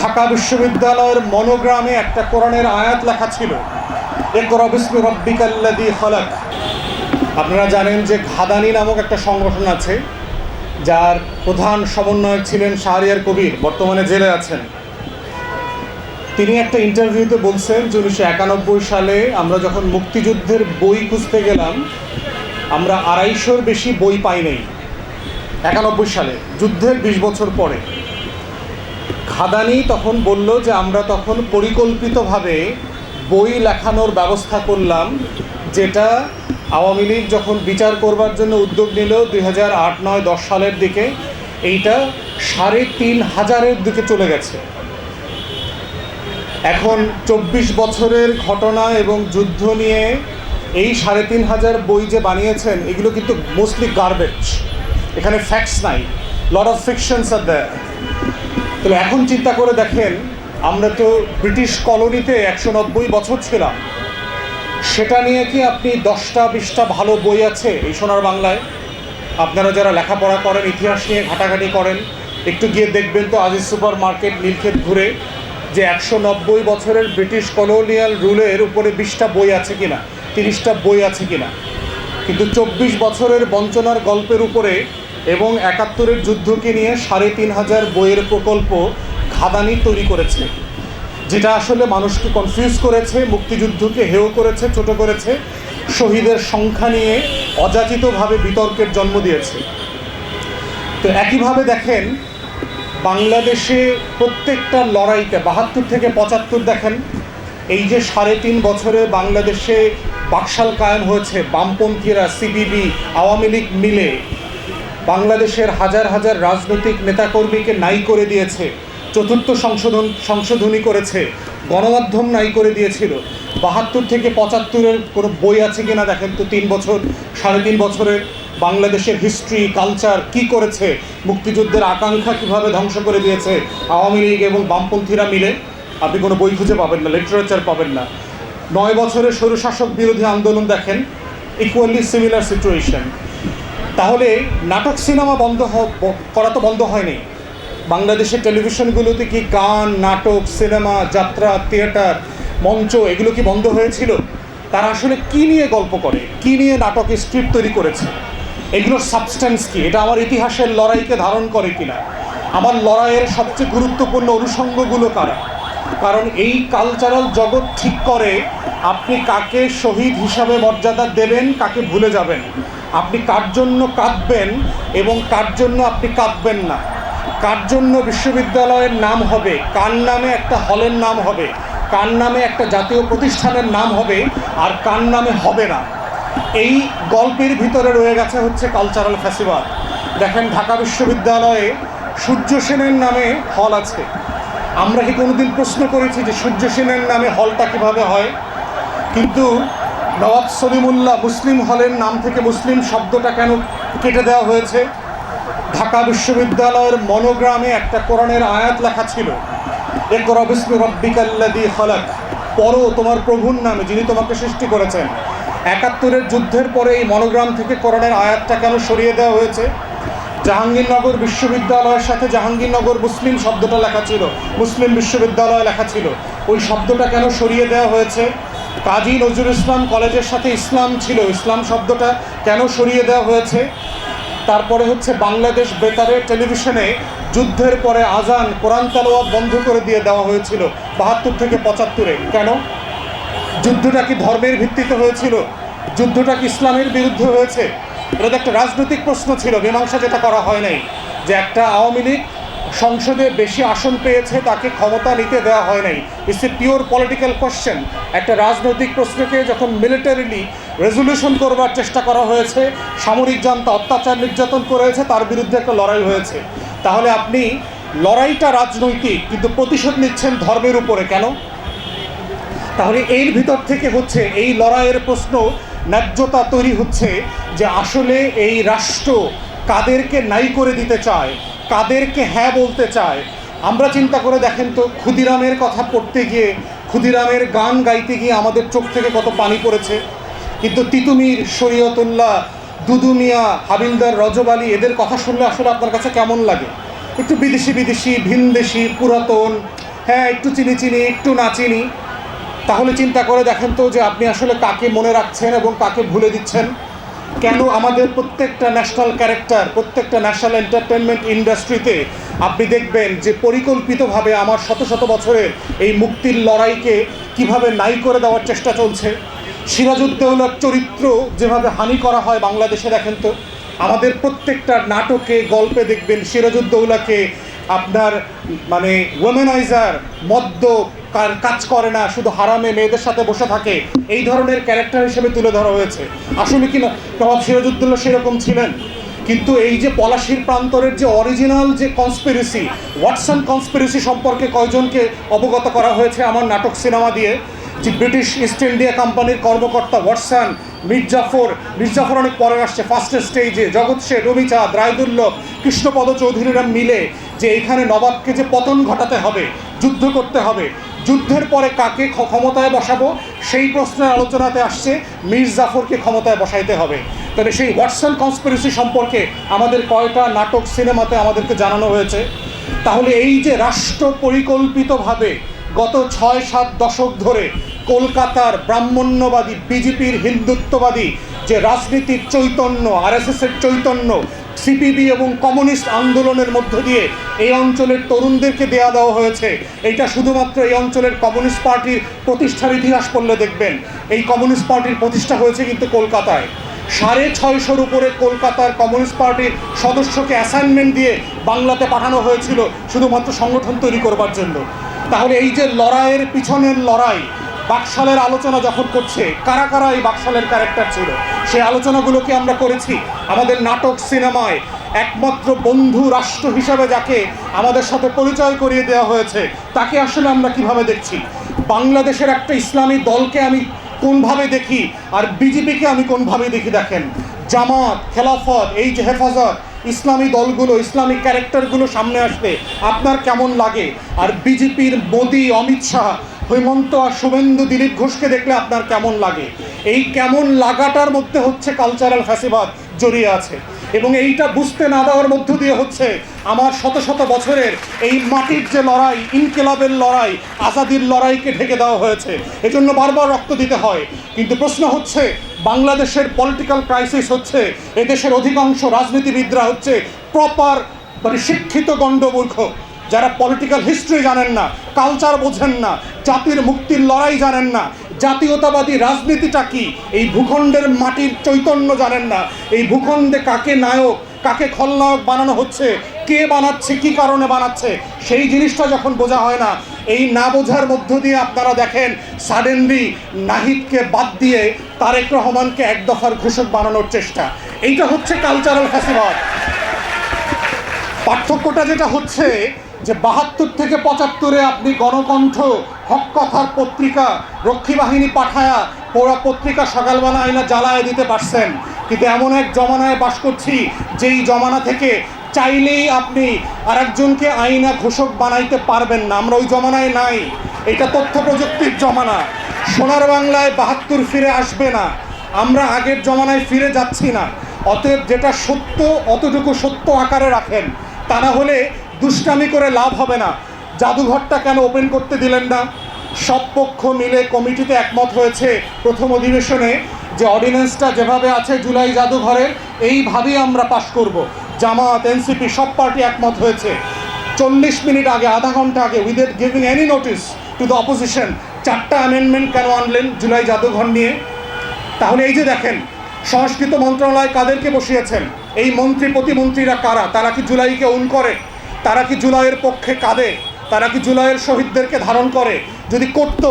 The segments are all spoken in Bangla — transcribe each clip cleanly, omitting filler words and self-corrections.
ঢাকা বিশ্ববিদ্যালয়ের মনোগ্রামে একটা কোরআনের আয়াত লেখা ছিল, ইকরা বিসমি রাব্বিকাল্লাযী খালাক। আপনারা জানেন যে ঘাদানি নামক একটা সংগঠন আছে, যার প্রধান সমন্বয়ক ছিলেন শাহরিয়ার কবির, বর্তমানে জেলে আছেন। তিনি একটা ইন্টারভিউতে বলছেন যে 1991 সালে আমরা যখন মুক্তিযুদ্ধের বই খুঁজতে গেলাম, আমরা 250-র বেশি বই পাই নাই। 91 সালে, যুদ্ধের 20 বছর পরে। ঘাদানি তখন বলল যে আমরা তখন পরিকল্পিতভাবে বই লেখানোর ব্যবস্থা করলাম, যেটা আওয়ামী লীগ যখন বিচার করবার জন্য উদ্যোগ নিল 2008, 9, 10 সালের দিকে, এইটা 3500-এর দিকে চলে গেছে। এখন 24 বছরের ঘটনা এবং যুদ্ধ নিয়ে এই 3500 বই যে বানিয়েছেন, এগুলো কিন্তু মোস্টলি গার্বেজ। এখানে ফ্যাক্টস নাই, লট অফ ফিকশনস আর দেয়ার। তো এখন চিন্তা করে দেখেন, আমরা তো ব্রিটিশ কলোনিতে 190 বছর ছিলাম। সেটা নিয়ে কি আপনি 10টা-20টা ভালো বই আছে এই সোনার বাংলায়? আপনারা যারা লেখাপড়া করেন, ইতিহাস নিয়ে ঘাটাঘাটি করেন, একটু গিয়ে দেখবেন তো আজিজ সুপার মার্কেট, নীলক্ষেত ঘুরে, যে 190 বছরের ব্রিটিশ কলোনিয়াল রুলের উপরে 20টা বই আছে কিনা, 30টা বই আছে কিনা। কিন্তু 24 বছরের বঞ্চনার গল্পের উপরে এবং 71-এর যুদ্ধকে নিয়ে 3500 বইয়ের প্রকল্প ঘাদানি তৈরি করেছে, যেটা আসলে মানুষকে কনফিউজ করেছে, মুক্তিযুদ্ধকে হেয় করেছে, ছোট করেছে, শহীদের সংখ্যা নিয়ে অযাচিতভাবে বিতর্কের জন্ম দিয়েছে। তো একইভাবে দেখেন, বাংলাদেশে প্রত্যেকটা লড়াইতে 72 থেকে 75 দেখেন, এই যে 3.5 বছরে বাংলাদেশে বাকশাল কায়েম হয়েছে, বামপন্থীরা, সিপিবি, আওয়ামী লীগ মিলে বাংলাদেশের হাজার হাজার রাজনৈতিক নেতাকর্মীকে নাই করে দিয়েছে, চতুর্থ সংশোধনী করেছে, গণমাধ্যম নাই করে দিয়েছিল। 72 থেকে 75-এর কোনো বই আছে কিনা দেখেন তো। 3 বছর, 3.5 বছরের বাংলাদেশের হিস্ট্রি, কালচার কি করেছে, মুক্তিযুদ্ধের আকাঙ্ক্ষা কিভাবে ধ্বংস করে দিয়েছে আওয়ামী লীগ এবং বামপন্থীরা মিলে, আপনি কোনো বই খুঁজে পাবেন না, লিটারেচার পাবেন না। 9 বছরের স্বৈরশাসক বিরোধী আন্দোলন দেখেন, ইকুয়ালি সিমিলার সিচুয়েশন। তাহলে নাটক সিনেমা করা তো বন্ধ হয়নি। বাংলাদেশের টেলিভিশনগুলোতে কি গান, নাটক, সিনেমা, যাত্রা, থিয়েটার, মঞ্চ, এগুলো কি বন্ধ হয়েছিল? তারা আসলে কি নিয়ে গল্প করে, কি নিয়ে নাটকে স্ক্রিপ্ট তৈরি করেছে, এগুলোর সাবস্টেন্স কি, এটা আমার ইতিহাসের লড়াইকে ধারণ করে কিনা, আমার লড়াইয়ের সবচেয়ে গুরুত্বপূর্ণ অনুষঙ্গগুলো কারা? কারণ এই কালচারাল জগৎ ঠিক করে আপনি কাকে শহীদ হিসাবে মর্যাদা দেবেন, কাকে ভুলে যাবেন, আপনি কার জন্য কাঁদবেন এবং কার জন্য আপনি কাঁদবেন না, কার জন্য বিশ্ববিদ্যালয়ের নাম হবে, কার নামে একটা হলের নাম হবে, কার নামে একটা জাতীয় প্রতিষ্ঠানের নাম হবে, আর কার নামে হবে না। এই গল্পের ভিতরে রয়ে গেছে হচ্ছে কালচারাল ফ্যাসিবাদ। দেখেন, ঢাকা বিশ্ববিদ্যালয়ে সূর্য সেনের নামে হল আছে। আমরা কি কোনোদিন প্রশ্ন করেছি যে সূর্য সেনের নামে হলটা কীভাবে হয়? কিন্তু নওয়াব সলিমুল্লাহ মুসলিম হলের নাম থেকে মুসলিম শব্দটা কেন কেটে দেওয়া হয়েছে? ঢাকা বিশ্ববিদ্যালয়ের মনোগ্রামে একটা কোরআনের আয়াত লেখা ছিল, ইকরা বিসমি রাব্বিকাল্লাযী খালাক, পড়ো তোমার প্রভুর নামে, যিনি তোমাকে সৃষ্টি করেছেন। 71-এর যুদ্ধের পরে এই মনোগ্রাম থেকে কোরআনের আয়াতটা কেন সরিয়ে দেওয়া হয়েছে? জাহাঙ্গীরনগর বিশ্ববিদ্যালয়ের সাথে জাহাঙ্গীরনগর মুসলিম শব্দটা লেখা ছিল, মুসলিম বিশ্ববিদ্যালয় লেখা ছিল, ওই শব্দটা কেন সরিয়ে দেওয়া হয়েছে? কাজী নজরুল ইসলাম কলেজের সাথে ইসলাম ছিল, ইসলাম শব্দটা কেন সরিয়ে দেওয়া হয়েছে? তারপরে হচ্ছে বাংলাদেশ বেতারের টেলিভিশনে যুদ্ধের পরে আজান, কোরআন তেলাওয়াত বন্ধ করে দিয়ে দেওয়া হয়েছিল 72 থেকে 75-এ। কেন? যুদ্ধটা কি ধর্মের ভিত্তিতে হয়েছিল? যুদ্ধটা কি ইসলামের বিরুদ্ধে হয়েছে? এটা তো একটা রাজনৈতিক প্রশ্ন ছিল, মীমাংসা যেটা করা হয় নাই, যে একটা আওয়ামী লীগ সংসদে বেশি আসন পেয়েছে, তাকে ক্ষমতা নিতে দেওয়া হয় নাই। It's a pure political question. একটা রাজনৈতিক প্রশ্নকে যখন মিলিটারিলি রেজলিউশন করবার চেষ্টা করা হয়েছে, সামরিক জান্তা অত্যাচার নির্যাতন করেছে, তার বিরুদ্ধে একটা লড়াই হয়েছে। তাহলে আপনি লড়াইটা রাজনৈতিক, কিন্তু প্রতিশোধ নিচ্ছেন ধর্মের উপরে কেন? তাহলে এর ভিতর থেকে হচ্ছে এই লড়াইয়ের প্রশ্ন, ন্যায্যতা তৈরি হচ্ছে যে আসলে এই রাষ্ট্র কাদেরকে নাই করে দিতে চায়, কাদেরকে হ্যাঁ বলতে চায়। আমরা চিন্তা করে দেখেন তো, ক্ষুদিরামের কথা পড়তে গিয়ে, ক্ষুদিরামের গান গাইতে গিয়ে আমাদের চোখ থেকে কত পানি পড়েছে। কিন্তু তিতুমির, শরীয়তুল্লাহ, দুদু মিয়া, হাবিলদার, রজব আলী, এদের কথা শুনলে আসলে আপনার কাছে কেমন লাগে? একটু বিদেশি বিদেশি, ভিনদেশি, পুরাতন, হ্যাঁ একটু চিনি চিনি একটু না চিনি, তাহলে চিন্তা করে দেখেন তো যে আপনি আসলে কাকে মনে রাখছেন এবং কাকে ভুলে দিচ্ছেন। কেন আমাদের প্রত্যেকটা ন্যাশনাল ক্যারেক্টার, প্রত্যেকটা ন্যাশনাল এন্টারটেনমেন্ট ইন্ডাস্ট্রিতে আপনি দেখবেন যে পরিকল্পিতভাবে আমার শত শত বছরের এই মুক্তির লড়াইকে কিভাবে নাই করে দেওয়ার চেষ্টা চলছে। সিরাজউদ্দৌলার চরিত্র যেভাবে হানি করা হয় বাংলাদেশে, দেখেন তো আমাদের প্রত্যেকটা নাটকে গল্পে দেখবেন সিরাজউদ্দৌলাকে আপনার মানে ওমেনাইজার, মদ্য কাজ করে না, শুধু হারামে মেয়েদের সাথে বসে থাকে, এই ধরনের ক্যারেক্টার হিসেবে তুলে ধরা হয়েছে। আসলে কি না নবাব সিরাজউদ্দৌলা সেরকম ছিলেন? কিন্তু এই যে পলাশির প্রান্তরের যে অরিজিনাল যে কনস্পিরেসি, ওয়াটসন কনস্পিরেসি সম্পর্কে কয়জনকে অবগত করা হয়েছে আমার নাটক সিনেমা দিয়ে? যে ব্রিটিশ ইস্ট ইন্ডিয়া কোম্পানির কর্মকর্তা ওয়াটসন, মির্জাফর অনেক পরে আসছে ফার্স্ট স্টেজে, জগৎ শেঠ, রবিচাঁদ, রায়দুল্লভ, কৃষ্ণপদ চৌধুরীরা মিলে যে এখানে নবাবকে যে পতন ঘটাতে হবে, যুদ্ধ করতে হবে, যুদ্ধের পরে কাকে ক্ষমতায় বসাবো সেই প্রশ্নের আলোচনাতে আসছে মীর জাফরকে ক্ষমতায় বসাইতে হবে। তাহলে সেই ওয়াটসন কনস্পিরেসি সম্পর্কে আমাদের কয়টা নাটক সিনেমাতে আমাদেরকে জানানো হয়েছে? তাহলে এই যে রাষ্ট্র পরিকল্পিতভাবে গত ৬-৭ দশক ধরে কলকাতার ব্রাহ্মণ্যবাদী বিজেপির হিন্দুত্ববাদী যে রাজনীতির চৈতন্য, আরএসএসের চৈতন্য, সিপিবি এবং কমিউনিস্ট আন্দোলনের মধ্য দিয়ে এই অঞ্চলের তরুণদেরকে দেওয়া হয়েছে, এইটা শুধুমাত্র এই অঞ্চলের কমিউনিস্ট পার্টির প্রতিষ্ঠার ইতিহাস পড়লে দেখবেন এই কমিউনিস্ট পার্টির প্রতিষ্ঠা হয়েছে কিন্তু কলকাতায়। 650 উপরে কলকাতার কমিউনিস্ট পার্টির সদস্যকে অ্যাসাইনমেন্ট দিয়ে বাংলাতে পাঠানো হয়েছিল শুধুমাত্র সংগঠন তৈরি করবার জন্য। তাহলে এই যে লড়াইয়ের পিছনের লড়াই, বাকশালের আলোচনা যখন করছে, কারা কারা এই বাকশালের ক্যারেক্টার ছিল সেই আলোচনাগুলোকে আমরা করেছি আমাদের নাটক সিনেমায়। একমাত্র বন্ধু রাষ্ট্র হিসাবে যাকে আমাদের সাথে পরিচয় করিয়ে দেওয়া হয়েছে তাকে আসলে আমরা কিভাবে দেখছি? বাংলাদেশের একটা ইসলামী দলকে আমি কোনভাবে দেখি আর বিজেপিকে আমি কোনভাবে দেখি? দেখেন, জামাত, খেলাফত, এই যে হেফাজত, ইসলামী দলগুলো, ইসলামিক ক্যারেক্টারগুলো সামনে আসলে আপনার কেমন লাগে? আর বিজেপির মোদি, অমিত শাহ, হেমন্ত আর শুভেন্দু, দিলীপ ঘোষকে দেখলে আপনার কেমন লাগে? এই কেমন লাগাটার মধ্যে হচ্ছে কালচারাল ফ্যাসিবাদ জড়িয়ে আছে, এবং এইটা বুঝতে না দেওয়ার মধ্য দিয়ে হচ্ছে আমার শত শত বছরের এই মাটির যে লড়াই, ইনকিলাবের লড়াই, আজাদির লড়াইকে ঢেকে দেওয়া হয়েছে। এজন্য বারবার রক্ত দিতে হয়। কিন্তু প্রশ্ন হচ্ছে বাংলাদেশের পলিটিক্যাল ক্রাইসিস হচ্ছে এদেশের অধিকাংশ রাজনীতিবিদরা হচ্ছে প্রপার মানে শিক্ষিত গণ্ডমূর্খ, যারা পলিটিক্যাল হিস্ট্রি জানেন না, কালচার বোঝেন না, জাতির মুক্তির লড়াই জানেন না, জাতীয়তাবাদী রাজনীতিটা কি, এই ভূখণ্ডের মাটির চৈতন্য জানেন না, এই ভূখণ্ডে কাকে নায়ক কাকে খলনায়ক বানানো হচ্ছে, কে বানাচ্ছে, কি কারণে বানাচ্ছে, সেই জিনিসটা যখন বোঝা হয় না, এই না বোঝার মধ্য দিয়ে আপনারা দেখেন সাডেনলি নাহিদকে বাদ দিয়ে তারেক রহমানকে এক দফার ঘোষক বানানোর চেষ্টা। এইটা হচ্ছে কালচারাল ফ্যাসিবাদ। পার্থক্যটা যেটা হচ্ছে যে ৭২ থেকে ৭৫ আপনি গণকণ্ঠ, হক কথার পত্রিকা, রক্ষী বাহিনী পাঠায়া পোড়া পত্রিকা সকালবেলা আইনা জ্বালায় দিতে পারছেন, কিন্তু এমন এক জমানায় বাস করছি যেই জমানা থেকে চাইলেই আপনি আরেকজনকে আইনা ঘোষক বানাইতে পারবেন না। আমরা ওই জমানায় নাই। এটা তথ্য প্রযুক্তির জমানা। সোনার বাংলায় ৭২ ফিরে আসবে না। আমরা আগের জমানায় ফিরে যাচ্ছি না। অতএব যেটা সত্য অতটুকু সত্য আকারে রাখেন, তা না হলে দুষ্টামি করে লাভ হবে না। জাদুঘরটা কেন ওপেন করতে দিলেন না? সব পক্ষ মিলে কমিটিতে একমত হয়েছে প্রথম অধিবেশনে যে অর্ডিন্যান্সটা যেভাবে আছে জুলাই জাদুঘরের এইভাবেই আমরা পাশ করব। জামাত, এনসিপি সব পার্টি একমত হয়েছে। 40 মিনিট আগে, আধা ঘন্টা আগে, without giving any notice to the opposition, 4টা অ্যামেন্ডমেন্ট কেন আনলেন জুলাই জাদুঘর নিয়ে? তাহলে এই যে দেখেন, সংস্কৃত মন্ত্রণালয় কাদেরকে বসিয়েছেন? এই মন্ত্রী প্রতিমন্ত্রীরা কারা? তারা কি জুলাইকে উন করে? তারা কি জুলাইয়ের পক্ষে কাঁদে? তারা কি জুলাইয়ের শহীদদেরকে ধারণ করে? যদি করতো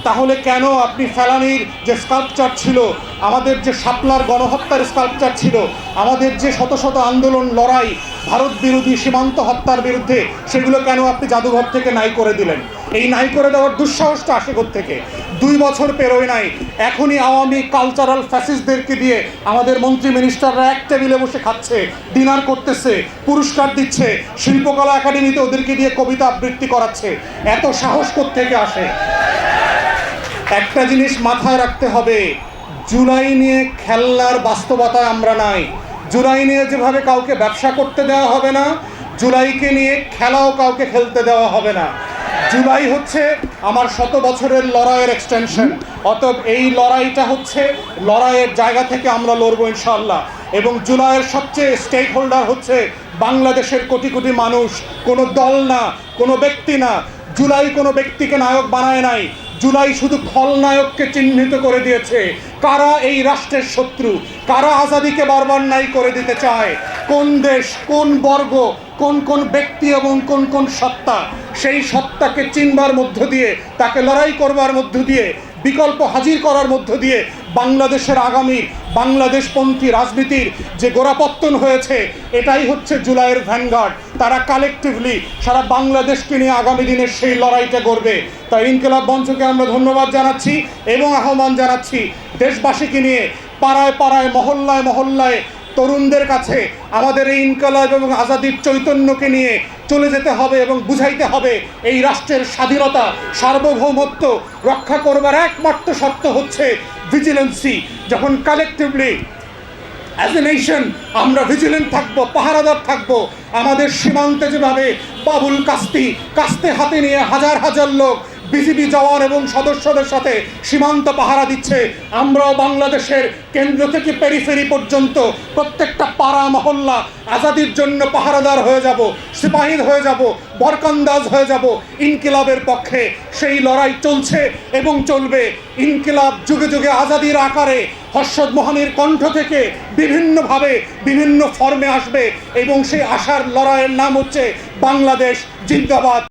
তাহলে কেন আপনি ফেলানির যে স্কাল্পচার ছিল, আমাদের যে শাপলার গণহত্যার স্কাল্পচার ছিল, আমাদের যে শত শত আন্দোলন, লড়াই, ভারত বিরোধী সীমান্ত হত্যার বিরুদ্ধে, সেগুলো কেন আপনি জাদুঘর থেকে নাই করে দিলেন? এই নাই করে দেওয়ার দুঃসাহসটা আসে থেকে 2 বছর পেরোয় নাই, এখনই আওয়ামী কালচারাল ফ্যাসিস্টদেরকে দিয়ে আমাদের মন্ত্রী মিনিস্টাররা এক টেবিলে বসে খাচ্ছে, ডিনার করতেছে, পুরস্কার দিচ্ছে, শিল্পকলা একাডেমিতে ওদেরকে দিয়ে কবিতা আবৃত্তি করাচ্ছে। এত সাহস থেকে আসে? একটা জিনিস মাথায় রাখতে হবে, জুলাই নিয়ে খেলনার বাস্তবতায় আমরা নাই। জুলাই নিয়ে যেভাবে কাউকে ব্যবসা করতে দেওয়া হবে না, জুলাইকে নিয়ে খেলাও কাউকে খেলতে দেওয়া হবে না। জুলাই হচ্ছে আমার 100 বছরের লড়াইয়ের এক্সটেনশন। অতএব এই লড়াইটা হচ্ছে লড়াইয়ের জায়গা থেকে আমরা লড়বো ইনশাআল্লাহ। এবং জুলাইয়ের সবচেয়ে স্টেক হোল্ডার হচ্ছে বাংলাদেশের কোটি কোটি মানুষ, কোনো দল না, কোনো ব্যক্তি না। জুলাই কোনো ব্যক্তিকে নায়ক বানায় নাই, জুলাই শুধু খলনায়ককে চিহ্নিত করে দিয়েছে। কারা এই রাষ্ট্রের শত্রু, কারা আজাদিকে বারবার নাই করে দিতে চায়, কোন দেশ, কোন বর্গ, কোন কোন ব্যক্তি এবং কোন কোন সত্তা, সেই সত্তাকে চিনবার মধ্য দিয়ে, তাকে লড়াই করবার মধ্য দিয়ে, বিকল্প হাজির করার মধ্য দিয়ে বাংলাদেশের আগামী বাংলাদেশপন্থী রাজনীতির যে গোড়াপত্তন হয়েছে, এটাই হচ্ছে জুলাইয়ের ভ্যানগার্ড। তারা কালেকটিভলি সারা বাংলাদেশকে নিয়ে আগামী দিনের সেই লড়াইটা করবে। তাই ইনকিলাব মঞ্চকে আমরা ধন্যবাদ জানাচ্ছি এবং আহ্বান জানাচ্ছি দেশবাসীকে নিয়ে পাড়ায় পাড়ায়, মহল্লায় মহল্লায়, তরুণদের কাছে আমাদের এই ইনকিলাব এবং আজাদির চৈতন্যকে নিয়ে চলে যেতে হবে এবং বুঝাইতে হবে এই রাষ্ট্রের স্বাধীনতা, সার্বভৌমত্ব রক্ষা করবার একমাত্র শর্ত হচ্ছে ভিজিলেন্সি। যখন কালেকটিভলি অ্যাজ এ নেশন আমরা ভিজিলেন্ট থাকবো, পাহারাদার থাকবো, আমাদের সীমান্তে যেভাবে বাবুল কাস্তে হাতে নিয়ে হাজার হাজার লোক বিজিবি জওয়ান এবং সদস্যদের সাথে সীমান্ত পাহারা দিচ্ছে, আমরাও বাংলাদেশের কেন্দ্র থেকে পেরিফেরি পর্যন্ত প্রত্যেকটা পাড়া মহল্লা আজাদির জন্য পাহারাদার হয়ে যাব, সিপাহী হয়ে যাব, বরকন্দাজ হয়ে যাব ইনকিলাবের পক্ষে। সেই লড়াই চলছে এবং চলবে। ইনকিলাব যুগে যুগে আজাদির আকারে হর্ষদ মোহানির কণ্ঠ থেকে বিভিন্নভাবে বিভিন্ন ফর্মে আসবে এবং সেই আশার লড়াইয়ের নাম হচ্ছে বাংলাদেশ জিন্দাবাদ।